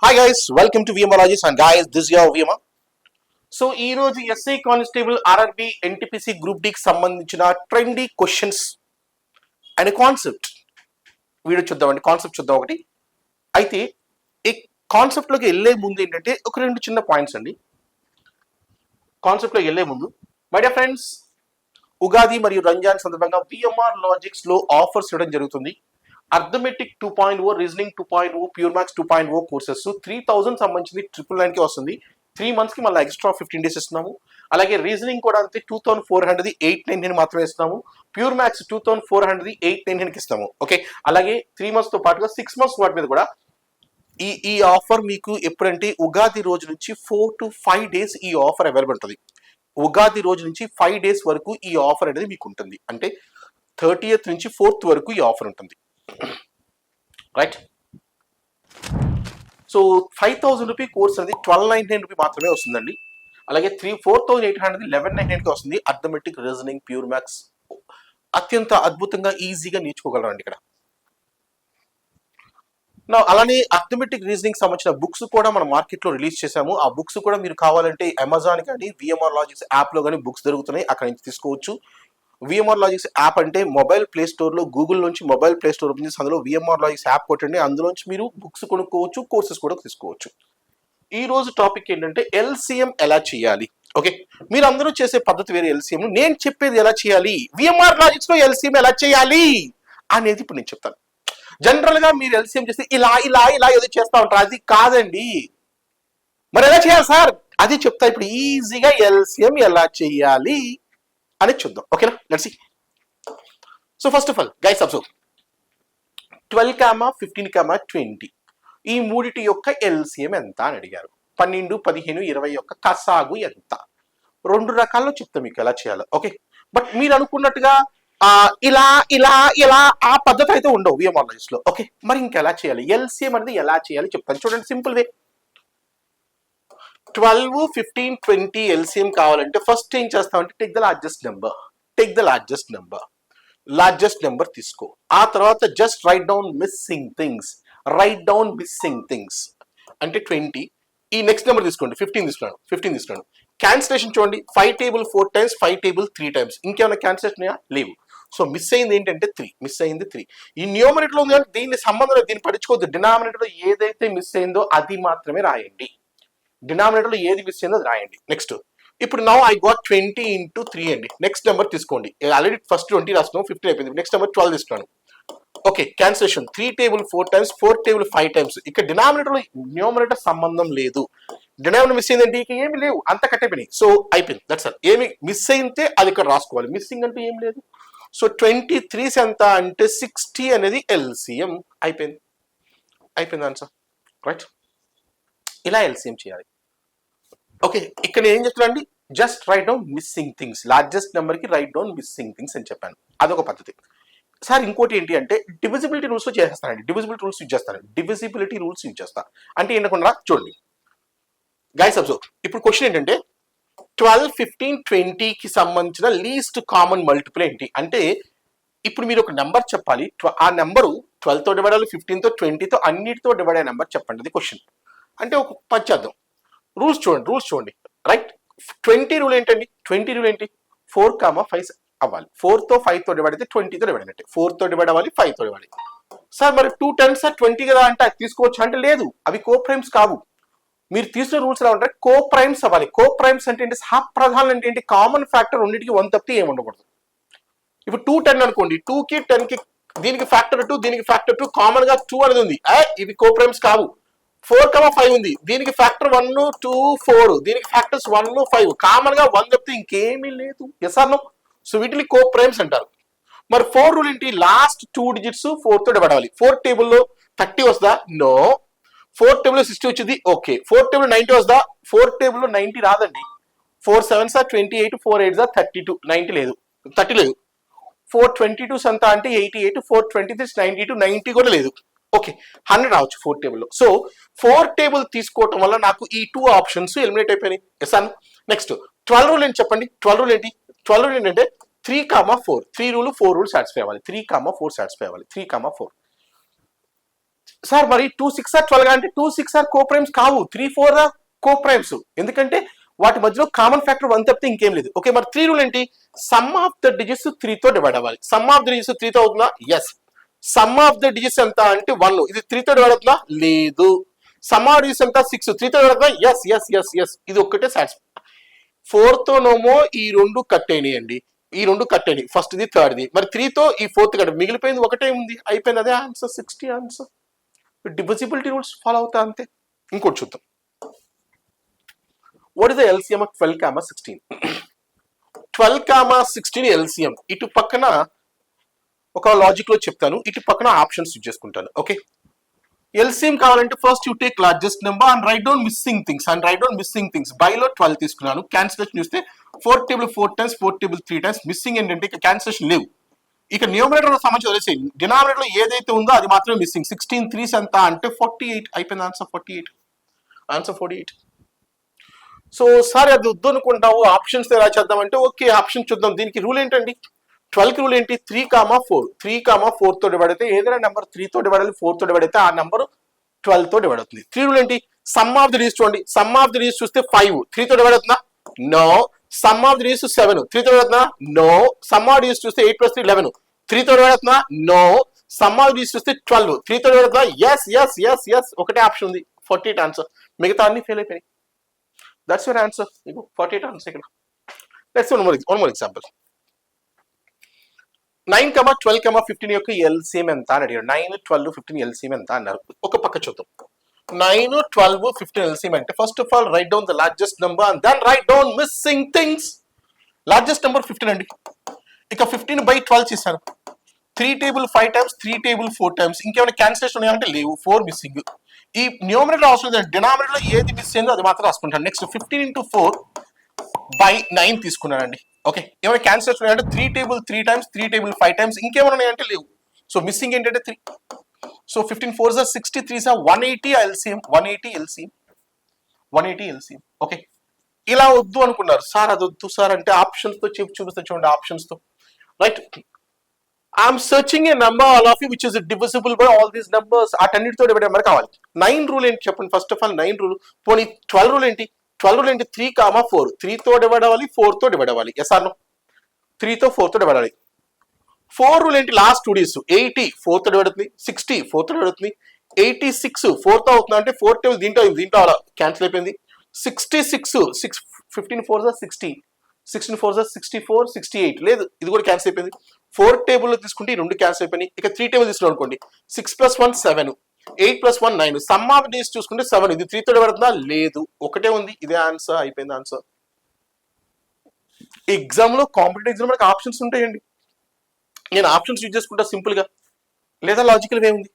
Hi guys, welcome to విఎంఆర్లాజిస్ and guys this your VMR. So ఈ రోజు SI constable RRB NTPC group D కి సంబంధించిన trendy questions and concept video చూద్దామండి. Concept చూద్దాం ఒకటి. అయితే ఈ కాన్సెప్ట్ లోకి వెళ్లే ముందు ఏంటంటే ఒక రెండు చిన్న పాయింట్స్ అండి. కాన్సెప్ట్ లోకి వెళ్లే ముందు మై డియర్ ఫ్రెండ్స్, ఉగాది మరియు రంజాన్ సందర్భంగా విఎంఆర్ లాజిక్స్ లో ఆఫర్స్ ఇవ్వడం జరుగుతుంది. Arithmetic 2.0, reasoning 2.0, pure maths 2.0 courses 3000 సంబంధించింది 999 కి వస్తుంది. 3 months కి మళ్ళీ ఎక్స్ట్రా 15 days ఇస్తున్నాము. అలాగే రీజనింగ్ కూడా అంతే 2400 899 మాత్రమే ఇస్తున్నాము. ప్యూర్ మ్యాథ్స్ 2400 899 కి ఇస్తాము. ఓకే, అలాగే 3 months తో పాటుగా 6 months వాటి మీద కూడా ఈ ఆఫర్ మీకు ఎప్పుడంటే ఉగాది రోజు నుంచి 4 to 5 days ఈ ఆఫర్ అవైలబుల్ ఉంటుంది. ఉగాది రోజు నుంచి 5 days వరకు ఈ ఆఫర్ అనేది మీకు ఉంటుంది. అంటే 30th నుంచి 4th వరకు ఈ ఆఫర్ ఉంటుంది. రైట్. సో 5000 రూపీ కోర్స్ అనేది 1299 రూపీ మాత్రమే వస్తుందండి. అలాగే 4800 1199 కి వస్తుంది. అర్థమెటిక్, రీజనింగ్, ప్యూర్ మ్యాథ్స్ అత్యంత అద్భుతంగా ఈజీగా నేర్చుకోగలరండి ఇక్కడ. అలానే అర్థమెటిక్, రీజనింగ్ సంబంధించిన బుక్స్ కూడా మనం మార్కెట్ లో రిలీజ్ చేశాము. ఆ బుక్స్ కూడా మీరు కావాలంటే అమెజాన్ కానీ విఎంఆర్ లాజిక్స్ యాప్ లో కానీ బుక్స్ దొరుకుతున్నాయి, అక్కడ నుంచి తీసుకోవచ్చు. విఎంఆర్ లాజిక్స్ యాప్ అంటే మొబైల్ ప్లే స్టోర్ లో గూగుల్ నుంచి మొబైల్ ప్లే స్టోర్ ఓపెన్ చేసి అందులో విఎంఆర్ లాజిక్స్ యాప్ కొట్టండి. అందులోంచి మీరు బుక్స్ కొనుక్కోవచ్చు, కోర్సెస్ కూడా తీసుకోవచ్చు. ఈ రోజు టాపిక్ ఏంటంటే ఎల్సిఎం ఎలా చేయాలి. ఓకే, మీరు అందరూ చేసే పద్ధతి వేరే, ఎల్సిఎం నేను చెప్పేది ఎలా చేయాలి, విఎంఆర్ లాజిక్స్ లో ఎల్సిఎం ఎలా చేయాలి అనేది ఇప్పుడు నేను చెప్తాను. జనరల్ గా మీరు ఎల్సిఎం చేస్తే ఇలా ఇలా ఇలా ఏదో చేస్తా ఉంటారు, అది కాదండి. మరి ఎలా చేయాలి సార్, అది చెప్తా ఇప్పుడు. ఈజీగా ఎల్సిఎం ఎలా చేయాలి అనేది చూద్దాం. ఓకేనా, let's see. So first of all guys observe 12, 15, 20 ఈ మూడిటి యొక్క ఎల్సిఎం ఎంత అని అడిగారు. 12, 15, 20 యొక్క కసాగు ఎంత? రెండు రకాల్లో చెప్తాం మీకు ఎలా చేయాలో. ఓకే, బట్ మీరు అనుకున్నట్టుగా ఇలా ఇలా ఇలా ఆ పద్ధతి అయితే ఉండవు విఎంఆర్ లాజిక్స్ లో. ఓకే, మరి ఇంకెలా చేయాలి, ఎల్సిఎం అనేది ఎలా చేయాలి చెప్తాను. చూడండి, సింపుల్ వే. 12, 15, 20 ఎల్సిఎం కావాలంటే ఫస్ట్ ఏం చేస్తామంటే టేక్ ద లార్జెస్ట్ నెంబర్ తీసుకో. ఆ తర్వాత just write down missing things అంటే 20. ఈ నెక్స్ట్ నెంబర్ తీసుకోండి, 15 తీసుకున్నాను. క్యాన్సిలేషన్ చూడండి, 5 table 4 times, 5 table 3 times. ఇంకేమైనా క్యాన్సిలేషన్ లేవు. సో మిస్ అయింది ఏంటంటే 3. ఈ న్యూమరేటర్ లో ఉంది కానీ దీన్ని సంబంధం లేదు, దీన్ని పట్టించుకోవద్దు. డినామినేటర్ లో ఏదైతే మిస్ అయిందో అది మాత్రమే రాయండి. డినామినేటర్ లో ఏది మిస్ అయిందో అది రాయండి. నెక్స్ట్, ఇప్పుడు నౌ ఐ గాట్ 20 into 3 అండి. నెక్స్ట్ నెంబర్ తీసుకోండి. ఆల్రెడీ ఫస్ట్ 20 రాసుకున్నాం, 15 అయిపోయింది. నెక్స్ట్ నెంబర్ 12 తీసుకున్నాను. Okay, cancellation 3 table 4 times, 4 table 5 times. ఇక్కడ డినామినేటర్ లో న్యూమరేటర్ సంబంధం లేదు. డినామినేటర్ మిస్ అయిందంటే ఇక ఏమి లేవు, అంత కట్టయిపోయినాయి. సో అయిపోయింది, దట్స్ ఆల్. ఏమి మిస్ అయితే అది ఇక్కడ రాసుకోవాలి, మిస్సింగ్ అంటే ఏం లేదు. సో 23 ఎంత అంటే 60 అనేది ఎల్సిఎం. అయిపోయింది ఆన్సర్. రైట్, ఇలా ఎల్సిఎం చేయాలి. ఓకే, ఇక్కడ ఏం చెప్తున్నాండి, just write down missing things. Largest number కి రైట్ డౌన్ మిస్సింగ్ థింగ్స్ అని చెప్పాను, అదొక పద్ధతి. సార్ ఇంకోటి ఏంటి అంటే డివిజిబిలిటీ రూల్స్ చేసేస్తానండి. డివిజిబిలిటీ రూల్స్ యూజ్ చేస్తాను అంటే ఏంటనుకున్నారా చూడండి గైస్ అబ్జర్వ్. ఇప్పుడు క్వశ్చన్ ఏంటంటే 12, 15, 20 కి సంబంధించిన లీస్ట్ కామన్ మల్టిపుల్ ఏంటి అంటే, ఇప్పుడు మీరు ఒక నెంబర్ చెప్పాలి. ఆ నెంబరు 12 తో డివైడ్ అవ్వాలి, 15 తో 20 తో అన్నిటితో డివైడ్ అయ్యే నెంబర్ చెప్పండి. అది క్వశ్చన్. అంటే ఒక పని చేద్దాం. రూల్స్ చూడండి. రైట్, 20 రూల్ ఏంటండి? 20 రూల్ ఏంటి? 4, 5 అవ్వాలి. 4 తో 5 తో డివైడ్ అయితే 20 తో డివైడ్ అంటే 4 తో డివైడ్ అవ్వాలి, 5 తో డివైడ్. సార్ మరి 2 10s 20 కదా అంటే అది తీసుకోవచ్చు అంటే లేదు, అవి కో ప్రైమ్స్ కావు. మీరు తీసుకునే రూల్స్ ఎలా ఉంటాయి, కో ప్రైమ్స్ అవ్వాలి. కో ప్రైమ్స్ అంటే ఏంటి, సహప్రధానాలు అంటే ఏంటి, కామన్ ఫ్యాక్టర్ రెండింటికి 1 తప్పితే ఏమి ఉండకూడదు. ఇప్పుడు 2 10 అనుకోండి, 2 కి 10 కి దీనికి ఫ్యాక్టర్ 2, దీనికి ఫ్యాక్టర్ 2, కామన్ గా 2 అనేది ఉంది. ఇవి కో ప్రైమ్స్ కావు. 4, 5 ఉంది, దీనికి ఫ్యాక్టర్ 1, 2, 4, దీనికి ఫ్యాక్టర్స్ 1, 5, కామన్ గా 1 తప్పితే ఇంకేమీ లేదు. Yes or no? సో వీటిని కో ప్రైమ్స్ అంటారు. మరి 4 రూల్ ఏంటి, లాస్ట్ 2 digits 4 తో డివైడ్ అవ్వాలి. 4 టేబుల్లో 30 వస్తుందా? నో. 4 టేబుల్లో 60 వచ్చింది, ఓకే. 4 టేబుల్ 90 వస్తుందా? 4 టేబుల్లో 90 రాదండి. 4 7s 28, 4 8s 32, 90 లేదు, 30 లేదు. 4 22s ఎంత అంటే 88, 4 23s 92, 90 కూడా లేదు. ఓకే, 100 రావచ్చు 4 టేబుల్లో. సో 4 టేబుల్ తీసుకోవటం వల్ల నాకు ఈ 2 ఆప్షన్స్ ఎలిమినేట్ అయిపోయినాయి. ఎస్ అన్న. నెక్స్ట్ 12 రూల్ ఏంటి చెప్పండి. 12 రూల్ ఏంటి? 12 రూల్ ఏంటంటే 3, 4. 3 రూల్ 4 రూల్ సాటిస్ఫై అవ్వాలి. 3, 4 సాటిస్ఫై అవ్వాలి. 3, 4 సార్ మరి 2 6 ఆర్ 12 అంటే 2 6 ఆర్ కోప్రైమ్స్ కావు, 3 4 ఆర్ కోప్రైమ్స్. ఎందుకంటే వాటి మధ్యలో కామన్ ఫ్యాక్టర్ 1 తప్పితే ఇంకేం లేదు. ఓకే, మరి 3 రూల్ ఏంటి? సమ్ ఆఫ్ ద డిజిట్స్ 3 తో డివైడ్ అవ్వాలి. సమ్ ఆఫ్ ద డిజిట్స్ 3 తో అవుతుందా? Yes. Sum of the digits ఎంత అంటే 1, ఇది 3 తో డివైడ్ అవుతుందా? లేదు. సమ్ ఆఫ్ డిజిట్స్ ఎంత? 6, 3 తో డివైడ్ అవుతుందా? Yes yes yes yes. ఇది ఒక్కటే సాటిస్ఫై. 4 తోనేమో ఈ రెండు కట్టేయండి, ఈ రెండు కట్టేయండి, ఫస్ట్ ది థర్డ్ ది. మరి 3 తో ఈ ఫోర్త్ కట్ట, మిగిలిపోయింది ఒకటే ఉంది, అయిపోయింది. అదే answer 60 answer. Divisibility rules follow అవుతా అంతే. ఇంకోటి చూద్దాం. What is the LCM of 12, 16? 12, 16 LCM. ఇటు పక్కన ఒక లాజిక్ లో చెప్తాను, ఇటు పక్కన ఆప్షన్స్ యూజ్ చేసుకుంటాను. ఓకే, ఎల్సిఎం కావాలంటే first you take largest number and write down missing things. బైలో 12 తీసుకున్నాను. క్యాన్సిలేషన్ చూస్తే 4 table 4 times, 4 table 3 times. Missing ఏంటంటే ఇక క్యాన్సిలేషన్ లేవు. ఇక న్యూమరేటర్ సంబంధించి వదిలేసి డినామినేటర్ లో ఏదైతే ఉందో అది మాత్రమే మిస్సింగ్. 16 3s ఎంత అంటే 48. అయిపోయింది ఆన్సర్ 48. ఆన్సర్ 48. సో సార్ అది వద్దు అనుకుంటావు, ఆప్షన్స్ ఎలా చేద్దామంటే ఓకే ఆప్షన్ చూద్దాం. దీనికి రూల్ ఏంటండి? 12 రూల్ ఏంటి? 3, 4. 3, 4 తో డివైడ్ అయితే ఏదైనా నెంబర్ 3 తో డివైడ్ అయితే 4 తో డివైడ్ అయితే ఆ నెంబర్ 12 తో డివైడ్ అవుతుంది. 3 రూల్ ఏంటి? సమ్ ఆఫ్ ది డిజిట్స్ చూడండి. సమ్ ఆఫ్ ది డిజిట్స్ చూస్తే 5 3 తో డివైడ్ అవుతుందా? No. Sum of the digits 7 3 తో డివైడ్ అవుతుందా? No. Sum of the digits చూస్తే 8 + 3 11 3 తో డివైడ్ అవుతుందా? No. Sum of the digits చూస్తే 12 3 తో డివైడ్ అవుతుందా? Yes yes yes yes. ఒకటే ఆప్షన్ ఉంది, 48 ఆన్సర్. మిగతా అన్ని ఫెయిల్ అయిపోయినాయి. That's your answer. 48 ఆన్సర్ ఇక్కడ. Let's one more example. 9, 12, 15 యొక్క ఎల్సిఎం ఎంత అని అడిగారు. 9, 12, 15 ఎల్సిఎం ఎంత అన్నారు. ఒక పక్క చూద్దాం. 9, 12, 15 ఎల్సిఎం అంటే first of all write down the largest number and then write down missing things. Largest number 15 అండి. ఇక 15/12 చేశాను. 3 టేబుల్ 5 టైమ్స్, 3 టేబుల్ 4 టైమ్స్. ఇంకేమైనా క్యాన్సిలేషన్ ఉన్నాయంటే లేవు, 4 మిస్సింగ్. ఈ న్యూమరేటర్ అవసరం లేదు, డినామినేటర్ లో ఏది మిస్ అయిందో అది మాత్రం రాసుకుంటాను. నెక్స్ట్ 15 × 4/9 తీసుకున్నానండి. ఓకే, ఏమైనా క్యాన్సిలేషన్ ఉన్నాయంటే 3 టేబుల్ 3 టైమ్స్, 3 టేబుల్ 5 టైమ్స్. ఇంకేమైనా ఉన్నాయంటే లేవు. సో మిస్సింగ్ ఏంటంటే 3. So 15 4s are 60, 3s are 180 LCM. 180 LCM. Okay, ఇలా వద్దు అనుకున్నారు. సార్ అది వద్దు సార్ అంటే ఆప్షన్స్ తో చూపిస్తా చూడండి. ఆప్షన్స్ తో right. I'm searching a number all of you which is divisible by all these numbers. అటన్నిటితో డివైడ్ నెంబర్ కావాలి. 9 రూల్ ఏంటి చెప్పండి. First of all 9 rule. పోనీ 12 రూల్ ఏంటి? 12 రూల్ ఏంటి? 3, 4. 3 తో డివైడ్ అవ్వాలి, 4 తో డివైడ్ అవ్వాలి. Yes or no? 3 తో 4 తో డివైడ్ అవ్వాలి. 4 రూల్ ఏంటి? లాస్ట్ 2 డేస్ 80 4 తో డివైడ్ అవుతుంది, 60 4 తో డివైడ్ అవుతుంది, 86 4 తో అవుతుంది అంటే 4 టేబుల్ దీంట్లో అలా క్యాన్సిల్ అయిపోయింది. 66 15 4s are 60, 16 4s are 64, 68 లేదు, ఇది కూడా క్యాన్సిల్ అయిపోయింది. 4 టేబుల్ తీసుకుంటే ఈ రెండు క్యాన్సిల్ అయిపోయినాయి. ఇక 3 టేబుల్ తీసుకున్నాం అనుకోండి. 6 + 1 7, 8 + 1 9. సమ్ ఆఫ్ డేస్ చూసుకుంటే 7. ఇది 3 తో డివైడ్ అవుతుందా? లేదు, ఒకటే ఉంది. ఇదే ఆన్సర్. అయిపోయింది ఆన్సర్. ఎగ్జామ్ లో కాంపిటేటివ్ ఎగ్జామ్ మనకి ఆప్షన్స్ ఉంటాయండి. నేను ఆప్షన్స్ యూజ్ చేసుకుంటా సింపుల్ గా, లేదా లాజికల్ వే ఉంది.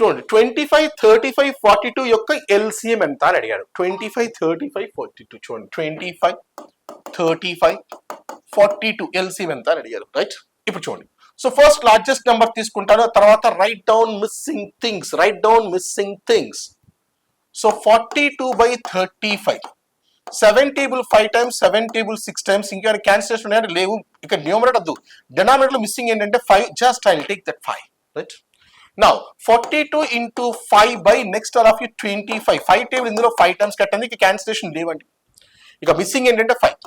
చూడండి 25, 35, 42 యొక్క ఎల్సిఎం ఎంత అని అడిగాడు. 25, 35, 42 చూడండి. 25, 35, 42 ఎల్సిఎం ఎంత అని అడిగారు. రైట్. ఇప్పుడు చూడండి. సో ఫస్ట్ లార్జెస్ట్ నెంబర్ తీసుకుంటాను, తర్వాత right down missing things. So 42/35. 7 table 5 times, 7 table 6 times. ఇంకేమైనా క్యాన్సిలేషన్ ఉన్నాయంటే లేవు. ఇక న్యూమరేటర్ వద్దు, డినామినేటర్ లో మిస్సింగ్ ఏంటంటే 5. Just I will take that 5. Right. Now 42 × 5 next all of you 25. 5 table ఇందులో 5 టైమ్స్ కట్టండి. ఇక క్యాన్సిలేషన్ లేవండి. ఇక మిస్సింగ్ ఏంటంటే 5.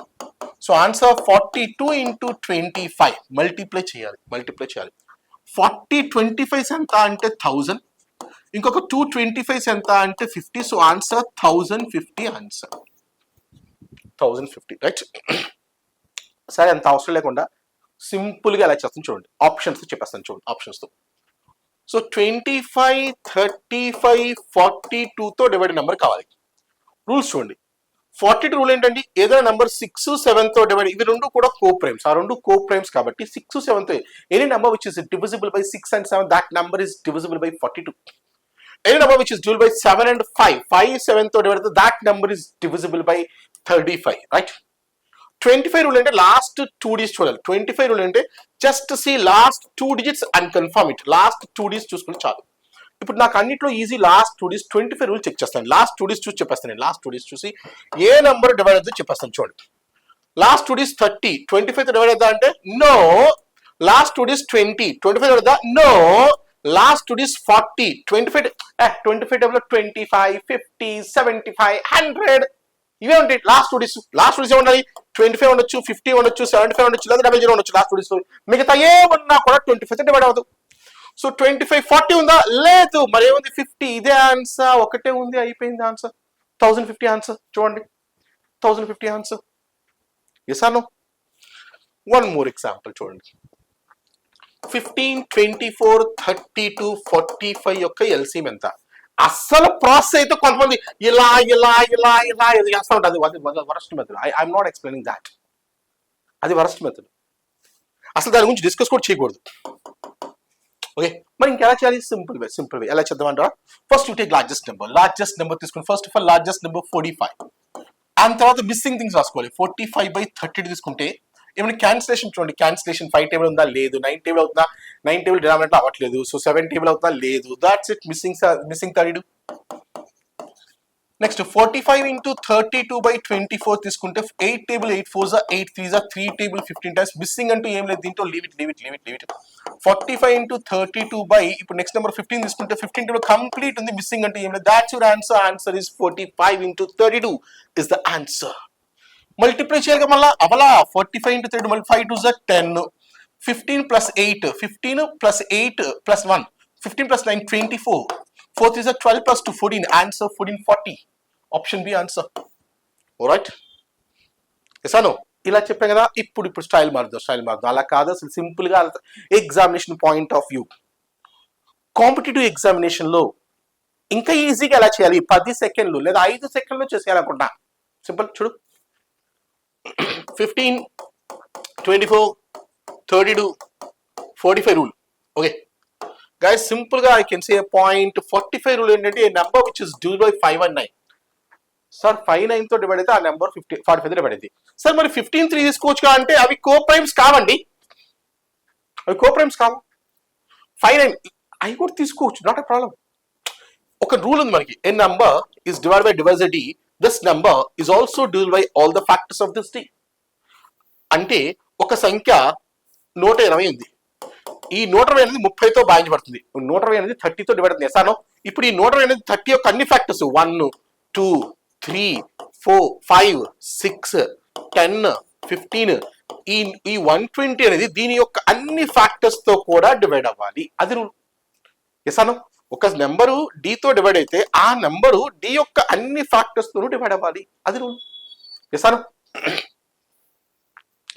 So answer 42 × 25. మల్టిప్లై చేయాలి. 40 25s ఎంత అంటే 1000. ఇంకొక 2 25s ఎంత అంటే 50. So answer 1050 answer. 1050. రైట్. సరే, అంత అవసరం లేకుండా సింపుల్ గా ఎలా చేస్తాను చూడండి. ఆప్షన్స్ చెప్పేస్తాను చూడండి. ఆప్షన్స్ తో సో 25, 35, 42 తో డివైడ్ నెంబర్ కావాలి. రూల్స్ చూడండి. 42 రూల్ ఏంటండి? ఏదైనా నెంబర్ 6, 7 తో డివైడ్. ఇవి రెండు కూడా కోప్రైమ్స్. ఆ రెండు కోప్రైమ్స్ కాబట్టి 6, 7 తో any number which is divisible by 6 and 7, that number is divisible by 42. Any number which is divisible by 7 and 5, 5 7 తో divide, that number is divisible by 35, right? 25 rule అంటే లాస్ట్ 2 digits చూడాలి. 25 rule అంటే just see last 2 digits and confirm it. Last 2 digits చూసుకుంటే చాలు. ఇప్పుడు నాకు అన్నిట్లో easy last 2 digits. 25 రూల్ చెక్ చేస్తాను. లాస్ట్ 2 digits చూసి చెప్పేస్తాను. నేను లాస్ట్ 2 digits చూసి ఏ నెంబర్ డివైడ్ అవుతుందో చెప్పేస్తాను చూడండి. లాస్ట్ 2 digits 30, 25 తో డివైడ్ అవుతా అంటే నో. లాస్ట్ 2 digits 20, 25 తో డివైడ్ అవుతా నో. లాస్ట్ 2 డేస్ 40, 25 టేబుల్ 25, 50, 75, 100 ఇవే ఉంటాయి లాస్ట్ 2 డేస్. లాస్ట్ 2 డేస్ ఏముండాలి? 25 ఉండొచ్చు, 50 ఉండొచ్చు, 75 ఉండొచ్చు, లేదా 00 ఉండొచ్చు లాస్ట్ 2 డేస్. మిగతా ఏమన్నా కూడా 25 డివైడ్ అవ్వదు. సో 25, 40 ఉందా? లేదు. మరి ఏముంది? 50. ఇదే ఆన్సర్, ఒకటే ఉంది, అయిపోయింది ఆన్సర్. 1050 ఆన్సర్. చూడండి, 1050 answer. Yes or no? One more example చూడండి. 15, 24, 32, 45 యొక్క ఎల్సిఎం ఎంత? అస్సలు ప్రాసెస్ అయితే కొంతమంది ఇలా ఇలా ఇలా ఇలా ఇది చేస్తూ ఉంటుంది. Worst method. I'm not explaining that. అది వరస్ట్ మెథడ్. అసలు దాని గురించి డిస్కస్ కూడా చేయకూడదు. ఓకే, మరి ఇంకెలా చేయాలి? సింపుల్ వే ఎలా చేద్దామంటారా? First you take largest number తీసుకుని, first of all largest number 45, and తర్వాత మిస్సింగ్ థింగ్స్ రాసుకోవాలి. 45/30 తీసుకుంటే ఏమైనా క్యాన్సిలేషన్ చూడండి. క్యాన్సిలేషన్ 5 టేబుల్ ఉందా? లేదు. 9 టేబుల్ అవుతుందా? 9 టేబుల్ డినామినేటర్ అవ్వట్లేదు. సో 7 టేబుల్ అవుతుందా? లేదు. That's it. Missing 32. Next 45 into 32/24 తీసుకుంటే 8 table 8 4s 8 3s 3 table 15 times. Missing అంటూ ఏం లేదు దీంట్లో. Leave it. 45 into 32 ఇప్పుడు నెక్స్ట్ నెంబర్ 15 తీసుకుంటే 15 టేబుల్ కంప్లీట్ ఉంది. మిస్సింగ్ అంటూ ఏం లేదు. That's your answer. Answer is 45 into 32 is the answer. Multiply చేయాలి మళ్ళా అవలా. 45 into 32 మళ్ళీ 5 2s 10, 15 plus 8, 15 plus 8 plus 1, 15 plus 9 24, 4 3s 12 plus 2 14. Answer 1440. Option B answer. Alright, yes no? ఇలా చెప్పాం కదా. ఇప్పుడు స్టైల్ మారుద్దాం. అలా కాదు, అసలు సింపుల్ గా examination point of view, competitive examination లో ఇంకా ఈజీగా ఎలా చేయాలి? 10 సెకండ్లు లేదా 5 సెకండ్లు చేసేయాలనుకుంటా. సింపుల్ చూడు. 15, 24, 32, 45 రూల్. ఓకే గైస్, సింపుల్ గా I can say point. 45 rule ఏంటంటే a number which is divide by 5 and 9. Sir 5 9 తో డివైడ్ అయితే ఆ నెంబర్ 45 డివైడ్ అయింది. సార్ మరి 15 3 తీసుకోవచ్చు అంటే అవి కో ప్రైమ్స్ కావండి. అవి కో ప్రైమ్స్ కావు. 5 9 అవి కూడా తీసుకోవచ్చు, నాట్ ఎ ప్రాబ్లం. ఒక రూల్ ఉంది మనకి. A number is divide by divisor D, this number is also divide by all the factors of this D. అంటే ఒక సంఖ్య 120 ఉంది. ఈ 120 అనేది 30తో భాగించబడుతుంది. 120 అనేది 30తో డివైడ్ అవుతుంది. ఎసానో? ఇప్పుడు ఈ 120 అనేది 30 యొక్క అన్ని ఫ్యాక్టర్స్ 1 2 3 4 5 6 10 15 ఈ 120 అనేది దీని యొక్క అన్ని ఫ్యాక్టర్స్ తో కూడా డివైడ్ అవ్వాలి. అది రూల్. ఎసానో? ఒక నెంబరు తో డివైడ్ అయితే ఆ నెంబరు డి యొక్క అన్ని ఫ్యాక్టర్స్ తో డివైడ్ అవ్వాలి. అది రూల్. ఎసానో?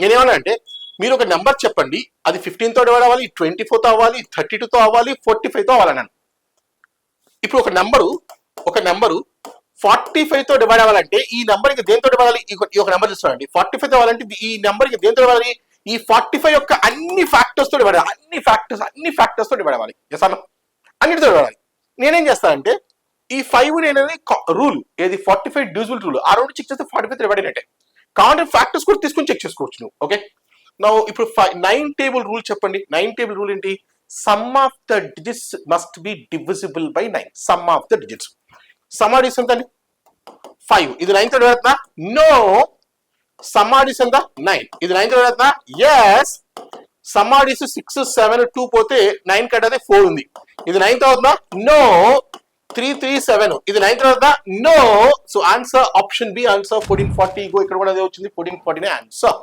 నేనేమన్నా అంటే మీరు ఒక నెంబర్ చెప్పండి, అది 15తో డివైడ్ అవ్వాలి, 24తో అవ్వాలి, 32తో అవ్వాలి, 45తో అవ్వాలన్నాను. ఇప్పుడు ఒక నెంబరు 45తో డివైడ్ అవ్వాలంటే ఈ నెంబర్కి దేంతో డివైడ్ అవ్వాలి? ఈ ఒక నెంబర్ చూడండి. 45తో అవ్వాలంటే ఈ నెంబర్కి దేంతో డివైడ్ అవ్వాలి? ఈ 45 యొక్క అన్ని ఫ్యాక్టర్స్ తో డివైడ్ అవ్వాలి. అన్ని ఫ్యాక్టర్స్ తో డివైడ్ అవ్వాలి. ఎసాను? అన్నిటితో డివైడ్ అవ్వాలి. నేనేం చేస్తానంటే ఈ 5 అనేది రూల్, ఏది 45 డివిజిబుల్ రూల్, ఆ రెండు చెక్ చేస్తే 45 డివైడ్ అయినట్టే. కావాలంటే ఫ్యాక్టర్స్ కూడా తీసుకొని చెక్ చేసుకోవచ్చు నువ్వు. ఓకే, నా ఇప్పుడు 9 టేబుల్ రూల్ చెప్పండి. 9 టేబుల్ రూల్ ఏంటి? Sum of the digits must be divisible by 9. Some of the digits. Some of digits ఎంత? 5. ఇది 9 తో డివైడ్ అవుతుందా? నో. సమ్ ఆఫ్ డిజిట్స్ ఎంత? 9. ఇది 9 తో డివైడ్ అవుతుందా? yes. సమ్ ఆఫ్ డిజిట్స్ 6 7 2 పోతే 9 కట్ అయితే 4 ఉంది. ఇది 9 తో అవుతుందా? నో. 3 3 7. ఇది 9 తో అవుతుందా? No. So answer option B, answer 1440. ఇగో ఇక్కడ కూడా అదే వచ్చింది, 1440 answer.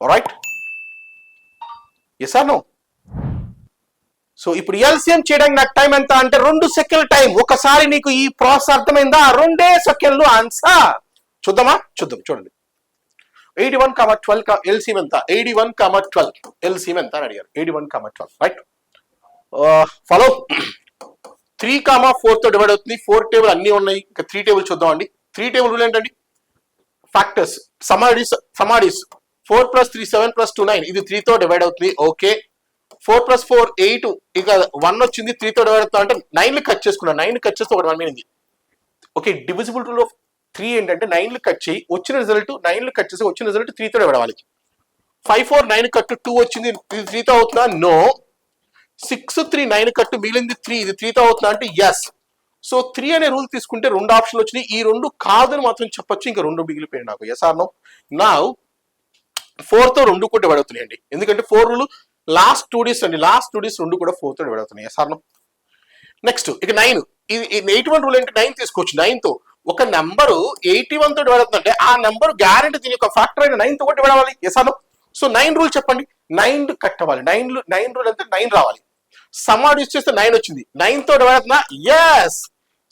Alright, yes or no? So ఇప్పుడు ఎల్సిఎం చేయడానికి నాకు టైం ఎంత అంటే 2 సెకండ్ల టైం. ఒకసారి నీకు ఈ ప్రాసెస్ అర్థమైందా? 2 సెకండ్లు ఆన్సర్. చూద్దామా? చూడండి. 81,12 ఎల్సిఎం ఎంత? 81,12 ఎల్సిఎం ఎంత అని అడిగారు. 81,12. Right, follow. 3,4 తో డివైడ్ అవుతుంది. 4 టేబుల్ అన్ని ఉన్నాయి. ఇంకా 3 టేబుల్ చూద్దామండి. 3 టేబుల్ రూల్ ఏంటండి? ఫ్యాక్టర్స్, సమాడీస్. 4 + 3 7 + 2 9. ఇది 3 తో డివైడ్ అవుతుంది. ఓకే. 4 + 4 8. ఇక 1 వచ్చింది, 3 తో డివైడ్ అవుతుంది అంటే 9 కట్ చేసుకున్నాను. 9 కట్ చేస్తే ఒకటి 1 మిగిలింది. ఓకే, డివిజిబుల్ రూల్ ఆఫ్ 3 ఏంటంటే 9 కట్ చేయి, వచ్చిన రిజల్ట్ 9 కట్ చేసి వచ్చిన రిజల్ట్ 3 తో డివైడ్ అవ్వాలి. 5 4 9 కట్ 2 వచ్చింది, ఇది 3 తో అవుతుందా? నో. 6 3 9 కట్ మిగిలింది 3, ఇది 3 తో అవుతుందా అంటే ఎస్. సో 3 అనే రూల్ తీసుకుంటే 2 ఆప్షన్లు వచ్చినాయి. ఈ 2 కాదని మాత్రం చెప్పొచ్చు, ఇంకా 2 మిగిలిపోయాయి నాకు. Yes or no? నా 4 తో 2 కూడా డివైడ్ అవుతున్నాయండి. ఎందుకంటే 4 రూల్ లాస్ట్ 2 డేస్ అండి. లాస్ట్ 2 డేస్ 2 కూడా 4 తో డివైడ్ అవుతున్నాయి. Yes or no? నెక్స్ట్ ఇక 9. ఇది 81 రూల్ అంటే 9 తీసుకోవచ్చు. 9 తో ఒక నెంబరు 81 తో డివైడ్ అవుతుందంటే ఆ నెంబర్ గ్యారెంటీ దీని యొక్క ఫ్యాక్టర్ అయిన 9 తో కూడా డివైడ్ అవ్వాలి. ఎసాను. సో 9 రూల్ చెప్పండి. 9 కట్ అవ్వాలి. 9 రూల్ అంటే 9 రావాలి. సమ్ ఆఫ్ యూస్ చేస్తే 9 వచ్చింది. 9 తో డివైడ్ అవుతుందా? ఎస్.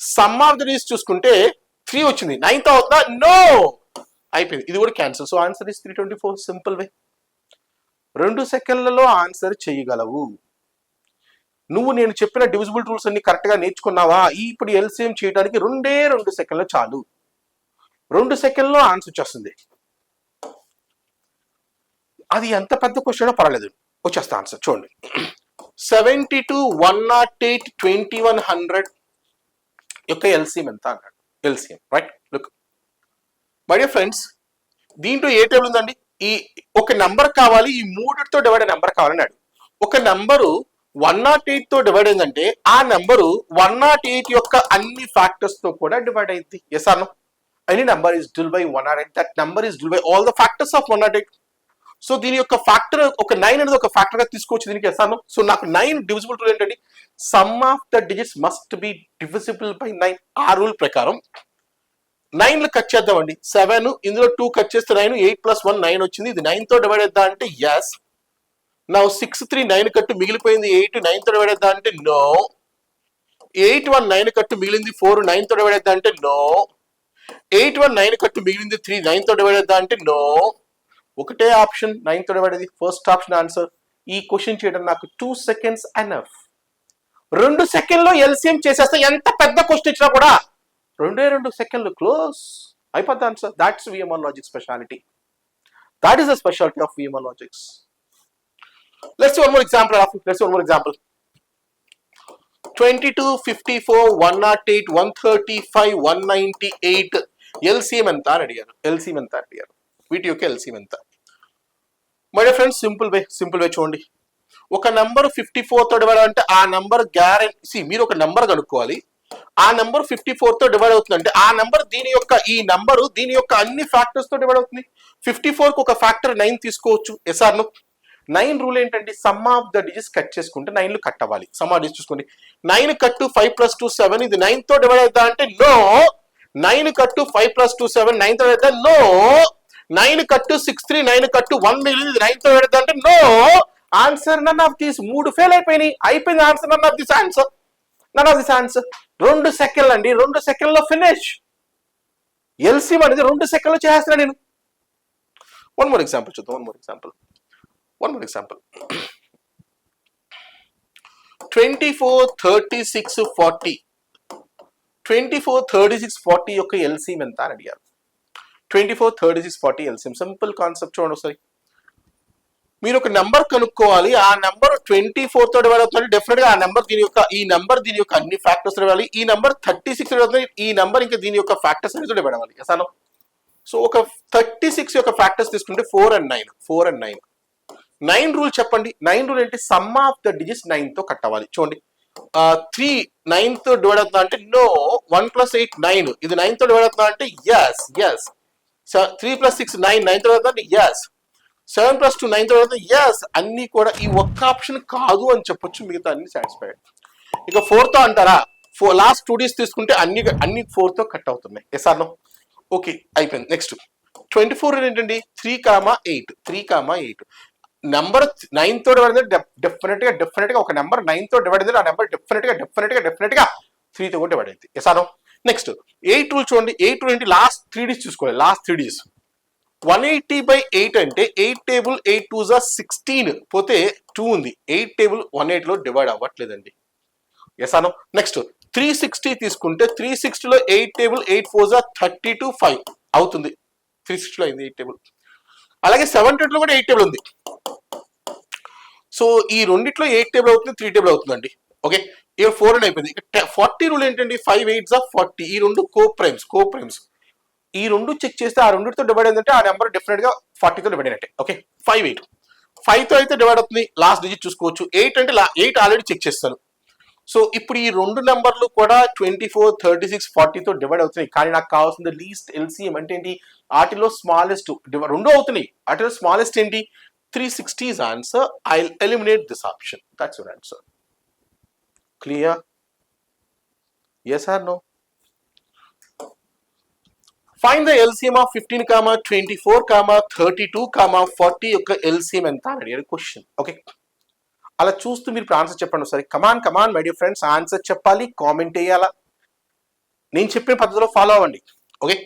సమ్ ఆఫ్ ది యూస్ చూసుకుంటే 3 వచ్చింది. 9 తో అవుతుందా? నో. అయిపోయింది. ఇది కూడా cancel. So answer is 324. Simple way. 2 సెకండ్లలో ఆన్సర్ చేయగలవు. నువ్వు నేను చెప్పిన డివిజిబుల్ రూల్స్ అన్ని కరెక్ట్ గా నేర్చుకున్నావా? ఇప్పుడు ఎల్సిఎం చేయడానికి 2 సెకండ్లు చాలు. 2 సెకండ్లో ఆన్సర్ వచ్చేస్తుంది. అది ఎంత పెద్ద క్వశ్చన్ పర్వాలేదు, వచ్చేస్తా ఆన్సర్. చూడండి, 72, 108, 2100 యొక్క ఎల్సిఎం ఎంత అన్నాడు. LCM right. Look my dear friends, దీంట్లో ఏ టేబుల్ ఉందండి? ఈ ఒక నెంబర్ కావాలి, ఈ 3తో డివైడ్ నెంబర్ కావాలన్నాడు. ఒక నెంబరు 108 తో డివైడ్ అయిందంటే ఆ నెంబరు 108 యొక్క అన్ని ఫ్యాక్టర్స్ తో కూడా డివైడ్ అయింది. Yes or no? Any number is divide by 108, that number is divide by all the factors of 108. So దీని యొక్క ఫ్యాక్టర్ ఒక 9 అనేది ఒక ఫ్యాక్టర్ గా తీసుకోవచ్చు దీనికి. Yes or no? సో నాకు 9 డివిజిబుల్ రూల్ ఏంటండి? Some of the digits must be divisible by 9. ఆ రూల్ ప్రకారం 9 కట్ చేద్దామండి. 7 ఇందులో 2 కట్ చేస్తే 9, 8 + 1 9 వచ్చింది. ఇది 9 తో డివైడ్ అవుతా అంటే ఎస్. నా 6, 3 9 కట్టు మిగిలిపోయింది. 8 9 తో డివైడ్ అవుతా అంటే నో. 8 1 9 కట్టు మిగిలింది. 4 9 తో డివైడ్ అవుతా అంటే నో. 8 1 9 కట్టు మిగిలింది. 3 9 తో డివైడ్ అవుతా అంటే నో. ఒకటే ఆప్షన్ 9 తో డివైడ్ అయింది. First option answer. ఈ క్వశ్చన్ చేయడం నాకు 2 seconds ఎనఫ్. 2 సెకండ్లో ఎల్సిఎం చేసేస్తే ఎంత పెద్ద క్వశ్చన్ ఇచ్చినా కూడా 2 సెకండ్లు క్లోజ్ అయిపోద్ది answer. That's VMR logic speciality. That is the speciality of VMR logics. Let's see one more example. 22, 54, 108, 135, 198 LCM ఎంత అని అడిగారు. LCM ఎంత అడిగారు. వీటి యొక్క LCM ఎంత? My dear friends, simple way చూడండి. ఒక నంబర్ 54 తో డివైడ్ అంటే ఆ నంబర్ గ్యారెంటీ, మీరు ఒక నంబర్ కనుక్కోవాలి. ఆ నంబర్ 54 తో డివైడ్ అవుతుందంటే ఆ నంబర్ ఈ నంబరు దీని యొక్క అన్ని ఫ్యాక్టర్స్ తో డివైడ్ అవుతుంది. 54 కు ఒక ఫ్యాక్టర్ 9 తీసుకోవచ్చు. Yes or no? 9 రూల్ ఏంటంటే sum of the digits cut చేసుకుంటే 9లు కట్ అవ్వాలి. సమ్ ఆఫ్ డిజిట్స్ చూసుకోండి. 9 కట్టు 5 + 2 7. ఇది 9 తో డివైడ్ అవుతా అంటే నో. 9 కట్టు 5 + 2 7 9 తో డివైడ్ అవుతా నో. 9 కట్టు 6 3 9 కట్టు 1 మిగిలింది. ఇది 9 తో డివైడ్ అవుతా అంటే no. Answer none of these. 3 fail అయిపోయినాయి. అయిపోయింది answer. None of this answer. 2 సెకండ్లు అండి. 2 సెకండ్లో ఫినిష్. ఎల్సిఎం అనేది 2 సెకండ్లో చేస్తున్నా నేను. వన్ మోర్ ఎగ్జాంపుల్ చూద్దాం. One more example. 24, 36, 40. 24, 36, 40 యొక్క ఎల్సిఎం ఎంత అని అడిగారు. 24, 36, 40 ఎల్సిఎం. సింపుల్ కాన్సెప్ట్ చూడండి ఒకసారి. మీరు ఒక నెంబర్ కనుక్కోవాలి. ఆ నెంబర్ 24 తో డివైడ్ అవుతుంది. డెఫినెట్ గా ఆ నెంబర్ ఈ నెంబర్ దీని యొక్క అన్ని ఫ్యాక్టర్స్ డివైడ్. ఈ నెంబర్ 36 డివైడ్ అవుతుంది. ఈ నెంబర్ ఇంకా దీని యొక్క ఫ్యాక్టర్స్ అనేది డివైడ్ అవ్వాలి. ఎసానో? సో ఒక 36 యొక్క ఫ్యాక్టర్స్ తీసుకుంటే 4 and 9. 9 రూల్ చెప్పండి. 9 రూల్ ఏంటి? సమ్ ఆఫ్ ద డిజిట్స్ 9 తో కట్ అవ్వాలి. చూడండి, 3 9 తో డివైడ్ అవుతుందా అంటే నో. 1 + 8 9. ఇది 9 తో డివైడ్ అవుతుందా అంటే ఎస్. 3 + 6 9 9 తో డివైడ్ అవుతుందా అంటే ఎస్. 7 + 2 9 తో డివైడ్ అవుతుందా ఎస్. అన్ని కూడా ఈ ఒక్క ఆప్షన్ కాదు అని చెప్పొచ్చు. మిగతా అన్ని సాటిస్ఫైడ్. ఇక 4 తో అంటారా? లాస్ట్ 2 డిజిట్స్ తీసుకుంటే అన్ని 4 తో కట్ అవుతున్నాయి. Yes or no? ఓకే, అయిపోయింది. నెక్స్ట్ 24 ఏంటండి? 3,8. నెంబర్ 9 తో డివైడ్ అయితే డెఫినెట్ గా ఒక నెంబర్ 9 తో డివైడ్ అయితే ఆ నెంబర్ డెఫినెట్ గా 3 తో కూడా డివైడ్ అయితే. Yes or no? Next 8 rule చూడండి. 8 రూల్ ఏంటి? లాస్ట్ 3 డిజిట్స్ చూసుకోవాలి. లాస్ట్ 3 డిజిట్స్ 180/8 అంటే 8 టేబుల్ 8 2s 16 పోతే 2 ఉంది. 8 టేబుల్ 108 లో డివైడ్ అవ్వట్లేదండి. Yes or no? నెక్స్ట్ 360 తీసుకుంటే 360లో 8 టేబుల్ 8 4s 32 5 అవుతుంది. 360లో అయింది 8 టేబుల్. అలాగే 720 లో కూడా 8 టేబుల్ ఉంది. సో ఈ రెండిట్లో 8 టేబుల్ అవుతుంది, 3 టేబుల్ అవుతుందండి. ఓకే, ఇక 4 అని అయిపోయింది. 40 రూల్ ఏంటండి? 5 8s 40. ఈ రెండు కో ప్రైమ్స్. ఈ రెండు చెక్ చేస్తే ఆ రెండితో డివైడ్ అయిందంటే ఆ నెంబర్ డెఫినెట్ గా 40 తో డివైడ్ అయినట్టే. ఓకే, 5 8. 5 తో అయితే డివైడ్ అవుతుంది. లాస్ట్ డిజిట్ చూసుకోవచ్చు. 8 అంటే 8 ఆల్రెడీ చెక్ చేస్తాను. సో ఇప్పుడు ఈ రెండు నెంబర్లు కూడా 24, 36, 40 తో డివైడ్ అవుతున్నాయి. కానీ నాకు కావాల్సింది లీస్ట్ ఎల్సిఎం అంటే ఏంటి? వాటిలో స్మాలెస్ట్ రెండు అవుతున్నాయి. వాటిలో స్మాలెస్ట్ ఏంటి? 360 is answer. I'll eliminate this option. That's your answer. Clear? yes or no? Find the LCM of 15, 24, 32, 40 యొక్క LCM ఎంత అని అడిగారు క్వశ్చన్. ఓకే, అలా చూస్తూ మీరు ఆన్సర్ చెప్పండి ఒకసారి. Come on my dear friends, answer చెప్పాలి, కామెంట్ వేయాలా, నేను చెప్పిన పద్ధతిలో ఫాలో అవ్వండి. ఓకే,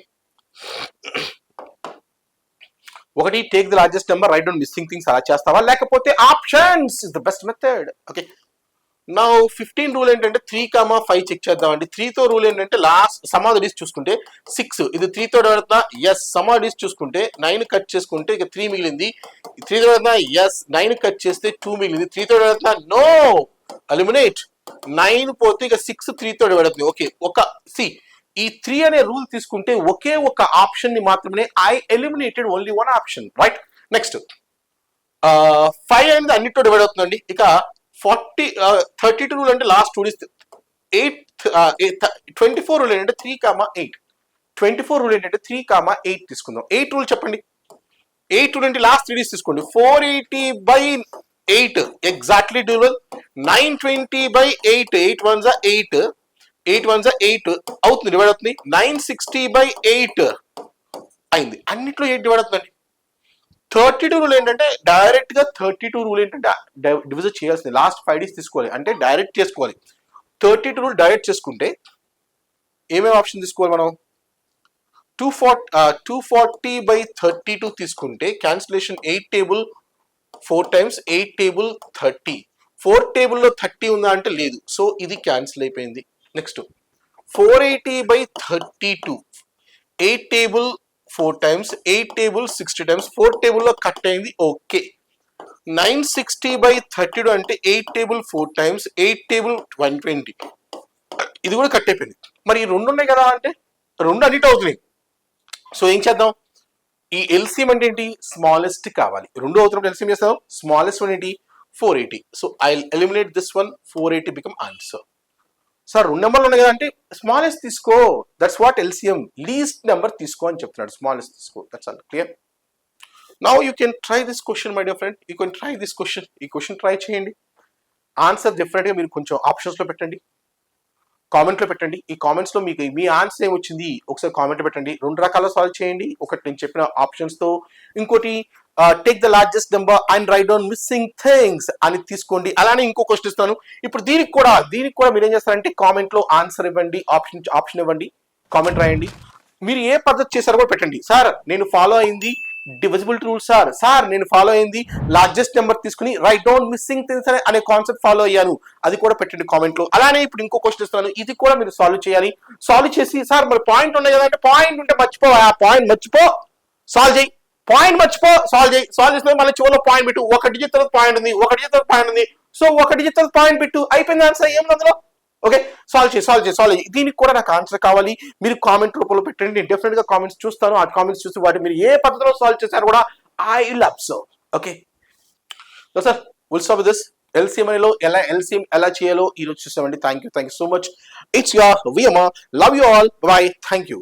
ఒకటి take the largest number, right down missing things, అలా చేస్తావా, లేకపోతే options is the best method. Okay, నా 15 రూల్ ఏంటంటే 3, 5 చెక్ చేద్దామండి. 3తో రూల్ ఏంటంటే లాస్ట్ సమాధి చూసుకుంటే 6, ఇది 3తో పెడతా, ఎస్. సమాధి చూసుకుంటే 9 కట్ చేసుకుంటే ఇక 3 మిగిలింది. 3తో పెడతా, ఎస్. 9 కట్ చేస్తే 2 మిగిలింది. 3తో పెడతా, నో, ఎలిమినేట్. 9 పోతే ఇక 6 3తో పెడుతుంది. ఓకే, ఒక ఈ 3 అనే రూల్ తీసుకుంటే ఒకే ఒక ఆప్షన్ ని మాత్రమే I eliminated only one option, right. Next 5 అనేది అన్నిటితో డివైడ్ అవుతుందండి. ఇక 32 రూల్ అంటే లాస్ట్ 2 డేస్ 8, 24 రూల్ ఏంటంటే 3, 8. 24 రూల్ ఏంటంటే 3, 8 తీసుకుందాం. 8 రూల్ చెప్పండి. 8 రూల్ అంటే లాస్ట్ 3 డేస్ తీసుకోండి. 480/8 ఎగ్జాక్ట్లీ డ్యూరల్. 920/8, 8 1s 8, 8 1s 8 అవుతుంది, డివైడ్ అవుతుంది. 960/8 అయింది, అన్నిట్లో 8 డివైడ్ అవుతుందండి. 32 రూల్ ఏంటంటే డైరెక్ట్ గా 32 రూల్ ఏంటంటే డివిజన్ చేయాల్సింది. లాస్ట్ 5 డేస్ తీసుకోవాలి అంటే డైరెక్ట్ చేసుకోవాలి. 32 రూల్ డైరెక్ట్ చేసుకుంటే ఏమేమి ఆప్షన్ తీసుకోవాలి మనం? 240/32 తీసుకుంటే క్యాన్సిలేషన్ 8 టేబుల్ 4 times, 8 టేబుల్ 30. 4 టేబుల్లో 30 ఉందా అంటే లేదు, సో ఇది క్యాన్సిల్ అయిపోయింది. Next 480/32, 8 table 4 times, 8 table 60 times, 4 టేబుల్లో కట్ అయింది. ఓకే, 960/32 అంటే 8 టేబుల్ 4 times, 8 టేబుల్ 120, ఇది కూడా కట్ అయిపోయింది. మరి ఈ 2 ఉన్నాయి కదా అంటే 2 అన్నిటి అవుతున్నాయి. సో ఏం చేద్దాం? ఈ ఎల్సిఎం అంటే ఏంటి? స్మాలెస్ట్ కావాలి. 2 అవుతున్నప్పుడు ఎల్సిఎం చేస్తాం. స్మాలెస్ట్ వన్ ఏంటి? 480. So I eliminate this one. 480 become answer. Sir 2 నెంబర్లు ఉన్నాయి కదా అంటే స్మాలెస్ట్ తీసుకో, that's what LCM. Least number తీసుకో అని చెప్తున్నాడు. స్మాలెస్ట్ తీసుకో, that's all. Clear? Now you can try this question my dear friend. You can try this question. ఈ క్వశ్చన్ ట్రై చేయండి. ఆన్సర్ డెఫినెట్ గా మీరు కొంచెం ఆప్షన్స్ లో పెట్టండి, కామెంట్ లో పెట్టండి. ఈ కామెంట్స్ లో మీకు మీ ఆన్సర్ ఏమొచ్చింది ఒకసారి కామెంట్ పెట్టండి. 2 రకాల సాల్వ్ చేయండి. ఒకటి నేను చెప్పిన ఆప్షన్స్ తో, ఇంకోటి take the largest number and write down missing things అని తీసుకోండి. అలానే ఇంకో క్వశ్చన్ ఇస్తాను ఇప్పుడు. దీనికి కూడా మీరు ఏం చేస్తారంటే కామెంట్ లో ఆన్సర్ ఇవ్వండి, ఆప్షన్ ఇవ్వండి, కామెంట్ రాయండి. మీరు ఏ పద్ధతి చేశారో కూడా పెట్టండి. సార్ నేను ఫాలో అయింది డివిజిబిలిటీ రూల్, సార్ నేను ఫాలో అయింది లార్జెస్ట్ నెంబర్ తీసుకుని రైట్ డౌన్ మిస్సింగ్ థింగ్స్ అనే కాన్సెప్ట్ ఫాలో అయ్యాను, అది కూడా పెట్టండి కామెంట్ లో. అలానే ఇప్పుడు ఇంకో క్వశ్చన్ ఇస్తున్నాను, ఇది కూడా మీరు సాల్వ్ చేయాలి. సాల్వ్ చేసి సార్ మరి పాయింట్ ఉన్నాయి కదా అంటే పాయింట్ ఉంటే మర్చిపో, ఆ పాయింట్ మర్చిపో, సాల్వ్ చేయి. పాయింట్ మర్చిపో, సాల్వ్ చేయి. సాల్వ్ చేసిన మళ్ళీ చివరిలో పాయింట్ పెట్టు. 1 డిజిట్ తర్వాత పాయింట్ ఉంది, 1 డిజిట్ తర్వాత పాయింట్ ఉంది, సో 1 డిజిట్ తర్వాత పాయింట్ పెట్టు, అయిపోయింది ఆన్సర్. ఏం అందులో? ఓకే, సాల్వ్ చేయి. దీనికి కూడా నాకు ఆన్సర్ కావాలి. మీరు కామెంట్ రూపంలో పెట్టండి. నేను డెఫినెట్ గా కామెంట్స్ చూస్తాను. ఆ కామెంట్స్ చూసి వాటి మీరు ఏ పద్ధతిలో సాల్వ్ చేశారు కూడా I will observe. Okay sir, will stop with this. LCM ఎలా చేయాలో ఈ రోజు చూసామండి. Thank you so much. It's your VMR. Love you all. By. Thank you.